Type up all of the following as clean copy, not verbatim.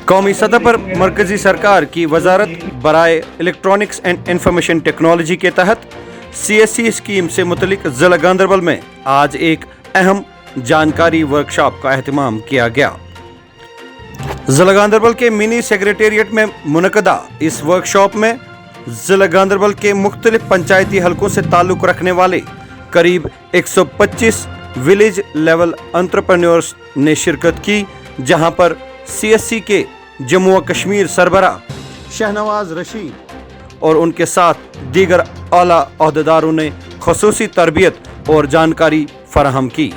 कौमी सतह पर मरकजी सरकार की वजारत बराए इलेक्ट्रॉनिक्स एंड इंफॉर्मेशन टेक्नोलॉजी के तहत CSC स्कीम से मुतलिक ज़िला गांदरबल में आज एक अहम जानकारी वर्कशॉप का एहतमाम किया गया। ज़िला गांदरबल के मिनी सेक्रेटेरिएट में मुनक़दा इस वर्कशॉप में ज़िला गांदरबल के मुख्तलिफ पंचायती हलकों से ताल्लुक़ रखने वाले करीब 125 विलेज लेवल एंटरप्रेन्योर्स ने शिरकत की, जहां पर CSC के जम्मू व कश्मीर सरबरा शहनवाज रशीद और उनके साथ दीगर आला ओहदेदारों ने खुसूसी तरबियत और जानकारी फराहम की।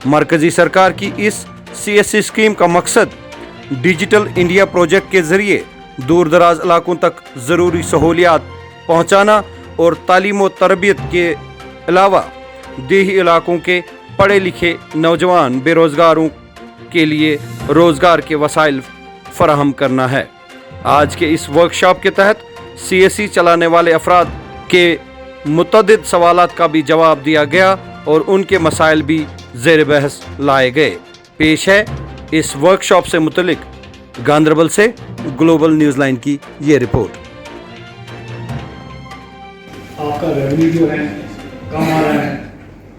मरकजी सरकार की इस CSC स्कीम का मकसद डिजिटल इंडिया प्रोजेक्ट के जरिए दूर दराज इलाकों तक ज़रूरी सहूलियात पहुँचाना और तालीम व तरबियत के अलावा देही इलाकों के पढ़े लिखे नौजवान बेरोज़गारों के लिए रोज़गार के वसाइल फराहम करना है। आज के इस वर्कशॉप के तहत CSC चलाने वाले अफराद के मुतअद्दिद सवालात का भी जवाब दिया गया और उनके मसाइल भी ज़ेर बहस लाए गए। पेश है इस वर्कशॉप से मुतलिक गांदरबल से ग्लोबल न्यूज़ लाइन की ये रिपोर्ट। आपका रेवेन्यू जो है कम आ रहा है,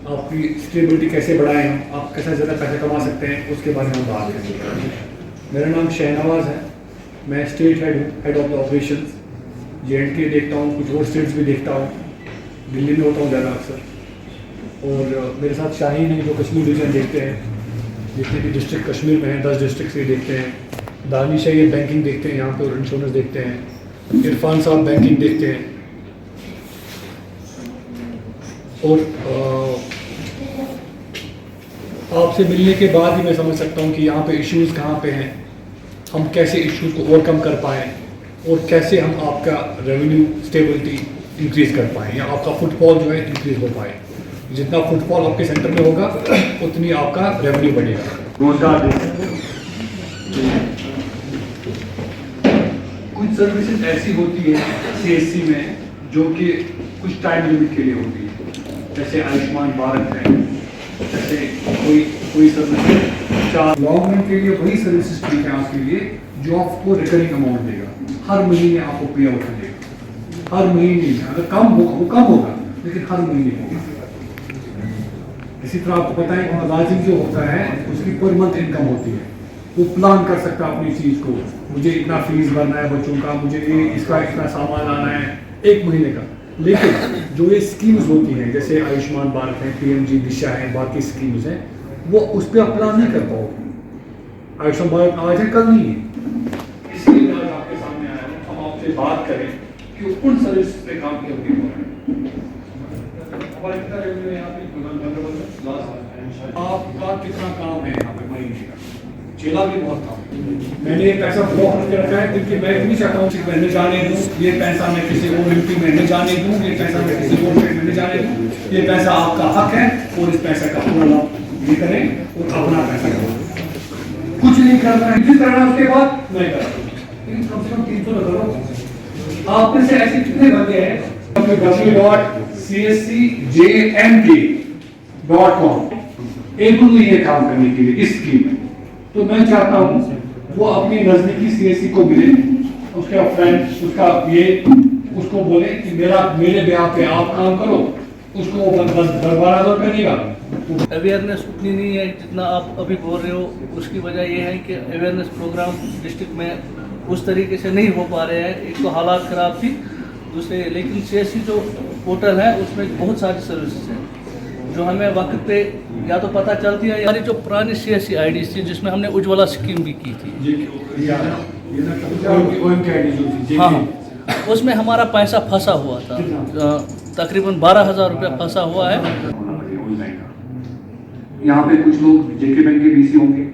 आपकी स्टेबिलिटी कैसे बढ़ाएं, आप कैसे ज़्यादा पैसे कमा सकते हैं, उसके बारे में हम बात करेंगे। मेरा नाम शहनवाज है, मैं state head of the operations J&K देखता हूँ, कुछ और स्टेट्स भी देखता हूँ, दिल्ली में होता हूँ ज़्यादा अक्सर। और मेरे साथ शाहीन है जो कश्मीर रीजन देखते हैं, जितने भी डिस्ट्रिक्ट कश्मीर में हैं 10 डिस्ट्रिक्ट से देखते हैं। दानिश है ये बैंकिंग देखते हैं यहाँ पे और इंश्योरेंस देखते हैं। इरफान साहब बैंकिंग देखते हैं। और आपसे मिलने के बाद ही मैं समझ सकता हूँ कि यहाँ पे इश्यूज़ कहाँ पे हैं, हम कैसे इश्यूज़ को ओवरकम कर पाएँ और कैसे हम आपका रेवेन्यू स्टेबिलिटी इंक्रीज़ कर पाएँ या आपका फुटफॉल जो है इंक्रीज़ हो पाए। जितना फुटफॉल आपके सेंटर में होगा उतनी आपका रेवेन्यू बढ़ेगा। रोजगार कुछ सर्विसेज ऐसी होती है CSC में जो कि कुछ टाइम लिमिट के लिए होती है, जैसे आयुष्मान भारत है, जैसे कोई सर्विस लॉन्ग रन के लिए वही सर्विसेज ठीक है आपके लिए जो आपको रिकरिंग अमाउंट देगा, हर महीने आपको पे आउट देगा, हर महीने। अगर कम होगा वो कम होगा लेकिन हर महीने होगा। इसी तरह आपको पता है कि मुलाजिम जो होता है उसकी पर मंथ इनकम होती है, वो प्लान कर सकता है अपनी चीज़ को, मुझे इतना फीस भरना है बच्चों का, मुझे इसका इतना सामान लाना है एक महीने का। लेकिन जो ये स्कीम्स होती हैं जैसे आयुष्मान भारत है, PMG दिशा है, बाकी स्कीम्स हैं, वो उस पर आप प्लान नहीं कर पाओगे। आयुष्मान भारत आज है कल नहीं है, इसलिए आज आपके सामने आया हूँ, हम आपसे बात करें कि उन सर्विस पे काम क्यों नहीं हो रहा है। हमारा कितना रेवेन्यू है यहाँ पे आपका कितना काम है यहाँ पे महीने का, चेला भी बहुत काम है। मैंने पैसा ब्लॉक करके रखा है क्योंकि मैं नहीं चाहता हूँ कि मैं न जाने दूँ, ये पैसा मैं किसी और MP में न जाने दूँ, ये पैसा मैं किसी और में न जाने दूँ। ये पैसा आपका हक है और इस पैसे का पूरा लाभ ये करें और अपना पैसा करें। कुछ नहीं करना है, जिस करना उसके बाद मैं करता हूँ, लेकिन कम से कम 300 लगाओ। आप में से ऐसे कितने बंदे हैं www.cscjmk.com एबल नहीं है काम करने के लिए इस स्कीम में, तो मैं चाहता हूँ वो अपनी नजदीकी CSC को मिले, उसका फ्रेंड उसको बोले कि मेरे ब्याह पे आप काम करो, उसको वो 10-12 हज़ार रुपये देगा। अवेयरनेस उतनी नहीं है जितना आप अभी बोल रहे हो। उसकी वजह ये है कि अवेयरनेस प्रोग्राम डिस्ट्रिक्ट में उस तरीके से नहीं हो पा रहे हैं। एक तो हालात ख़राब थी, दूसरे लेकिन CSC जो पोर्टल है उसमें बहुत सारी सर्विसेज हैं जो हमें वक्त पे या तो पता चलती है। हमारी जो पुरानी CSC IDs थी जिसमें हमने उज्ज्वला स्कीम भी की थी, हाँ, उसमें हमारा पैसा फंसा हुआ था, तकरीबन 12,000 रुपया फंसा हुआ है। यहाँ पे कुछ लोग JK बैंक के BC होंगे,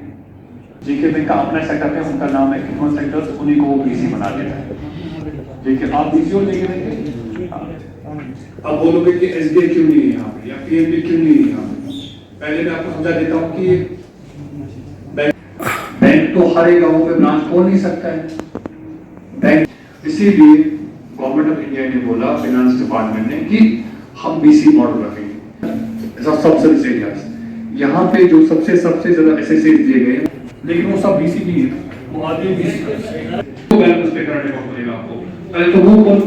JK बैंक का अपना सेटअप है, उनका नाम है इन्फो सेक्टर्स, उन्हीं को वो BC बना देता है। देखिए आप BC और JK बैंक के अब बोलोगे कि SBI क्यों नहीं है यहाँ पे या PNB क्यों नहीं है यहाँ पे। पहले मैं आपको समझा देता हूँ कि बैंक तो हर एक गाँव पे ब्रांच खोल नहीं सकता है बैंक, इसीलिए गवर्नमेंट ऑफ इंडिया ने बोला, फाइनेंस डिपार्टमेंट ने, कि हम BC मॉडल रखेंगे ऐसा सब सर्विस एरियाज। यहाँ पे जो सबसे ज्यादा SSA दिए गए, लेकिन वो सब BC नहीं है। वो आदमी भी तो बैलेंस पे करंट अकाउंट बनेगा आपको। पहले तो वो करो,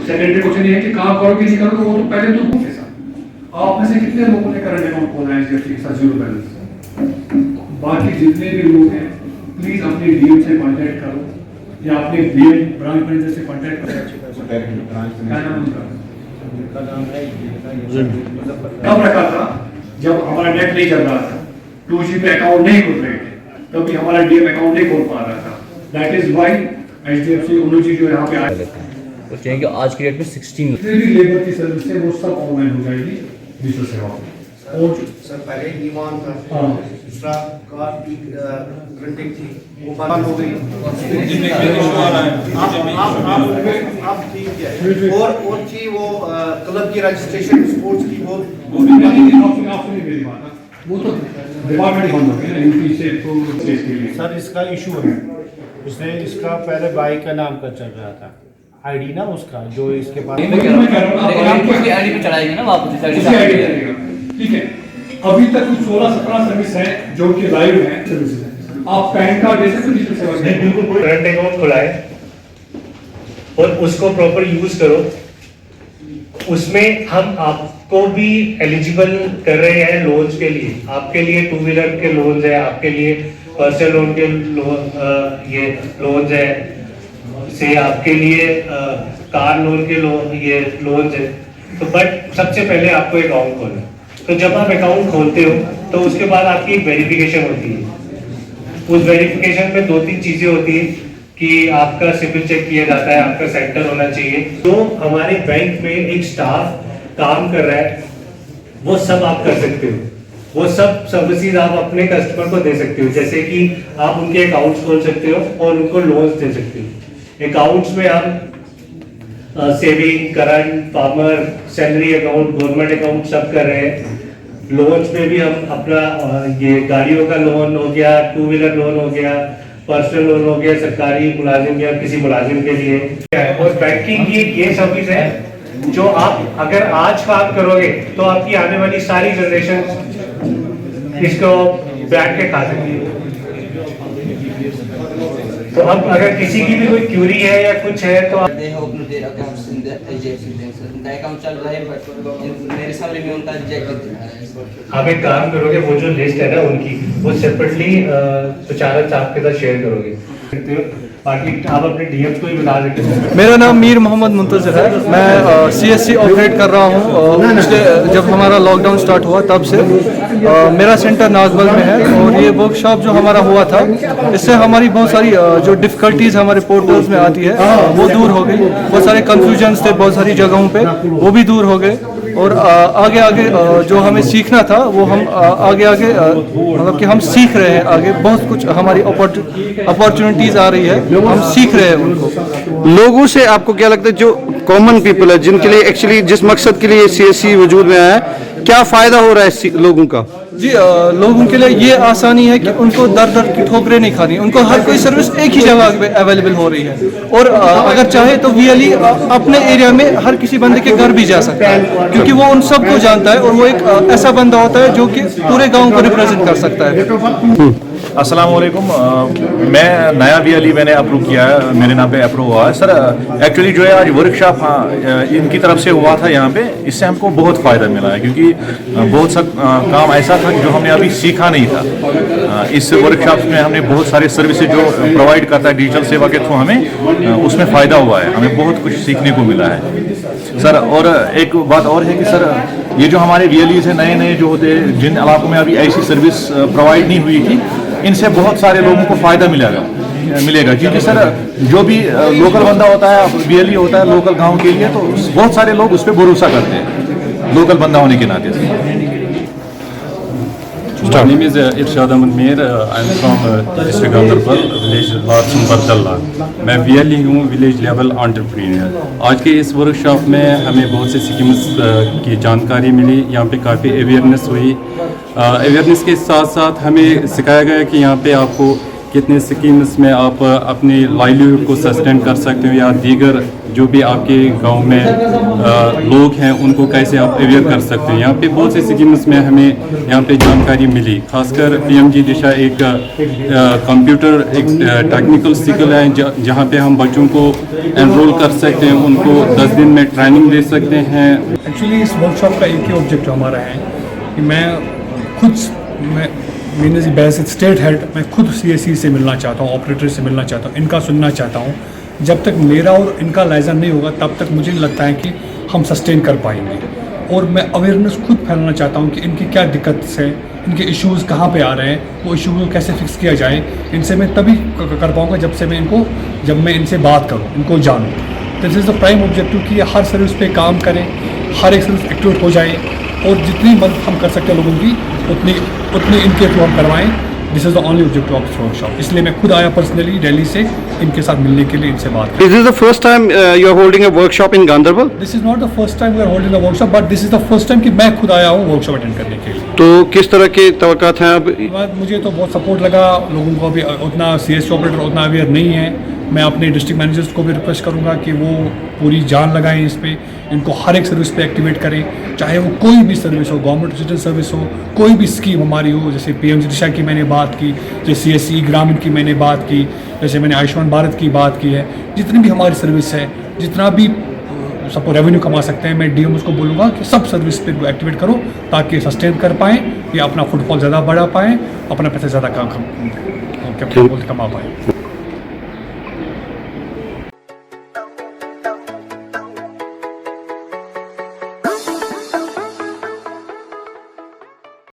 सेकेंडरी क्वेश्चन ये है कि कहाँ करोगे नहीं करोगे, वो तो पहले तो के साथ। आप में से कितने लोगों ने करंट अकाउंट खोला है एचडीएफसी के साथ जीरो बैलेंस? बाकी जितने भी लोग हैं प्लीज अपने डीएम से कांटेक्ट करो या अपने डीएम ब्रांच मैनेजर से कांटेक्ट करो। क्या नाम उनका? कब रखा था जब हमारा नेट नहीं चल रहा था, 2G पे अकाउंट नहीं खुल रहे थे, तभी हमारा डीएम अकाउंट नहीं खोल पा रहा था। दैट इज व्हाई एचडीएफसी उन्होंने जो यहाँ पे आए वो चाहिए कि आज की डेट में 16 जितने भी लेबर की सर्विस है वो सब ऑनलाइन हो जाएगी डिजिटल सेवा पे। और सर पहले ईमान था, हाँ। दूसरा कार की प्रिंटिंग थी, वो बंद हो गई। आप ठीक है। और चीज वो क्लब की रजिस्ट्रेशन स्पोर्ट्स की वो आपने मेरी बात, वो तो डिपार्टमेंट बंद हो गया ना यूपी से, तो स्टेट के लिए सर इसका इशू है, इसने इसका पहले बाई का नाम का चल रहा था, आईडी ना उसका जो इसके पास, लेकिन हम उसकी आईडी पे चढ़ाएंगे ना वापस उसी आईडी चलेगा। ठीक है, अभी तक कुछ 16-17 सर्विस है जो कि लाइव है सर्विस है। आप पैन कार्ड दे सकते हो डिजिटल सेवा से? बिल्कुल करंट अकाउंट खुलाए और उसको प्रॉपर यूज करो। उसमें हम आपको भी एलिजिबल कर रहे हैं लोन्स के लिए। आपके लिए 2 व्हीलर के लोन्स है, आपके लिए पर्सनल लोन के ये लोन्स है, से आपके लिए कार लोन के ये लोन्स है। तो बट सबसे पहले आपको अकाउंट खोलना है। तो जब आप अकाउंट खोलते हो तो उसके बाद आपकी एक वेरिफिकेशन होती है। उस वेरिफिकेशन में 2-3 चीजें होती है कि आपका सिविल चेक किया जाता है, आपका सेंटर होना चाहिए। तो हमारे बैंक में एक स्टाफ काम कर रहा है, वो सब आप कर सकते हो। वो सब सर्विसेज आप अपने कस्टमर को दे सकते हो, जैसे कि आप उनके अकाउंट्स खोल सकते हो और उनको लोन्स दे सकते हो। अकाउंट्स में हम saving, current, farmer, salary account, government account सब कर रहे हैं। लोन्स में भी हम अपना ये गाड़ियों का लोन हो गया, 2 व्हीलर लोन हो गया, पर्सनल लोन हो गया, सरकारी मुलाजिम या किसी मुलाजिम के लिए। और बैंकिंग की ये सर्विस है जो आप अगर आज काम करोगे तो आपकी आने वाली सारी जनरेशन इसको बैठ के खा सकती है। तो अब अगर किसी की भी कोई क्यूरी है या कुछ है तो they open their accounts in the HDFC bank, sir. उनका अकाउंट चल रहा है बट मेरे सामने में उनका रिजेक्ट दिखा रहा है। आप एक काम करोगे, वो जो लिस्ट है ना उनकी, वो सेपरेटली प्रचारक आपके साथ शेयर करोगे। बाकी आप अपने डीएम को ही बता सकते हो। मेरा नाम मीर मोहम्मद मुंतज़िर है। मैं सीएससी ऑपरेट कर रहा हूँ। पिछले जब हमारा लॉकडाउन स्टार्ट हुआ तब से मेरा सेंटर नागबल में है और ये वर्कशॉप जो हमारा हुआ था इससे हमारी बहुत सारी जो डिफ़िकल्टीज़ हमारे पोर्टल्स में आती है वो दूर हो गई। बहुत सारे कन्फ्यूजन्स थे बहुत सारी जगहों पे, वो भी दूर हो गए। और आगे आगे जो हमें सीखना था वो हम आगे आगे मतलब कि हम सीख रहे हैं। आगे बहुत कुछ हमारी अपॉर्चुनिटीज़ आ रही है, हम सीख रहे हैं उनको। लोगों से आपको क्या लगता है जो कॉमन पीपल है जिनके लिए एक्चुअली जिस मकसद के लिए सीएससी वजूद में आया है, क्या फायदा हो रहा है लोगों का? जी लोगों के लिए ये आसानी है कि उनको दर दर की ठोकरें नहीं खानी, उनको हर कोई सर्विस एक ही जगह पे अवेलेबल हो रही है। और अगर चाहे तो वीएलई अपने एरिया में हर किसी बंदे के घर भी जा सकता है क्योंकि वो उन सबको जानता है और वो एक ऐसा बंदा होता है जो कि पूरे गांव को रिप्रेजेंट कर सकता है। अस्सलाम वालेकुम। मैं नया वीएलई मैंने अप्रूव किया है, मेरे नाम पे अप्रूव हुआ है सर। एक्चुअली जो है आज वर्कशॉप इनकी तरफ से हुआ था यहाँ पे, इससे हमको बहुत फ़ायदा मिला है क्योंकि बहुत सा काम ऐसा था जो हमने अभी सीखा नहीं था। इस वर्कशॉप में हमने बहुत सारे सर्विसेज जो प्रोवाइड करता है डिजिटल सेवा के थ्रू हमें उसमें फ़ायदा हुआ है, हमें बहुत कुछ सीखने को मिला है सर। और एक बात और है कि सर ये जो हमारे वीएलईज़ हैं नए नए जो होते हैं, जिन इलाकों में अभी ऐसी सर्विस प्रोवाइड नहीं हुई थी, इनसे बहुत सारे लोगों को फ़ायदा मिलेगा क्योंकि सर जो भी लोकल बंदा होता है, वीएलई होता है लोकल गांव के लिए, तो बहुत सारे लोग उस पर भरोसा करते हैं लोकल बंदा होने के नाते से। My name is Irshad Ahmed Mir. I am from district Ganderbal, village Barsun Bardalla. मैं VLE हूँ, विलेज लेवल एंटरप्रेन्योर। आज के इस वर्कशॉप में हमें बहुत सी स्कीम्स की जानकारी मिली, यहाँ पे काफ़ी अवेयरनेस हुई। अवेयरनेस के साथ साथ हमें सिखाया गया कि यहाँ पे आपको कितने स्कीम्स में आप अपनी लाइवलीहुड को सस्टेन कर सकते हो, या दीगर जो भी आपके गांव में लोग हैं उनको कैसे आप अवेयर कर सकते हो। यहाँ पे बहुत सी स्कीम्स में हमें यहाँ पे जानकारी मिली, खासकर पीएमजी दिशा एक कंप्यूटर एक टेक्निकल स्किल है जहाँ पे हम बच्चों को एनरोल कर सकते हैं, उनको 10 दिन में ट्रेनिंग दे सकते हैं। एक्चुअली इस वर्कशॉप का एक ही ऑब्जेक्टिव हमारा है कि मैं मीनस बेस स्टेट हेड मैं खुद सीएससी से मिलना चाहता हूँ, ऑपरेटर से मिलना चाहता हूँ, इनका सुनना चाहता हूँ। जब तक मेरा और इनका लाइजन नहीं होगा तब तक मुझे नहीं लगता है कि हम सस्टेन कर पाएंगे। और मैं अवेयरनेस खुद फैलाना चाहता हूँ कि इनकी क्या दिक्कत है, इनके इश्यूज़ कहाँ पे आ रहे हैं, वो इश्यूज़ को कैसे फिक्स किया जाए। इनसे मैं तभी कर पाऊँगा जब मैं इनसे बात करूँ, इनको जानूँ। This is the prime objective कि हर सर्विस पे काम करें, हर एक सर्विस एक्टिवेट हो जाए और जितनी मदद हम कर सकते हैं लोगों की उतनी इनके थ्रू हम करवाएं। This is the only objective of this workshop. इसलिए मैं खुद आया पर्सनली दिल्ली से इनके साथ मिलने के लिए, इनसे बात करें। Is this the first time you are holding a workshop in Ganderbal? This is not the first time we are holding the workshop, but this is the first time कि मैं खुद आया हूँ वर्कशॉप अटेंड करने के लिए। तो किस तरह के तवक्कात हैं अब? मुझे तो बहुत सपोर्ट लगा, लोगों को अभी उतना सीएससी ऑपरेटर उतना अवेयर नहीं है। मैं अपने डिस्ट्रिक्ट मैनेजर्स को भी रिक्वेस्ट करूंगा कि वो पूरी जान लगाएं इस पे, इनको हर एक सर्विस पे एक्टिवेट करें, चाहे वो कोई भी सर्विस हो, गवर्नमेंट सिटीजन सर्विस हो, कोई भी स्कीम हमारी हो, जैसे पीएमजी दिशा की मैंने बात की, जैसे सीएससी ग्रामीण की मैंने बात की, जैसे मैंने आयुष्मान भारत की बात की है। जितनी भी हमारी सर्विस है, जितना भी सबको रेवेन्यू कमा सकते हैं, मैं डीएम को बोलूँगा कि सब सर्विस पे एक्टिवेट करो ताकि सस्टेन कर पाएँ, या अपना फुटफॉल ज़्यादा बढ़ा पाएँ, अपना पैसे ज़्यादा कमा पाएँ।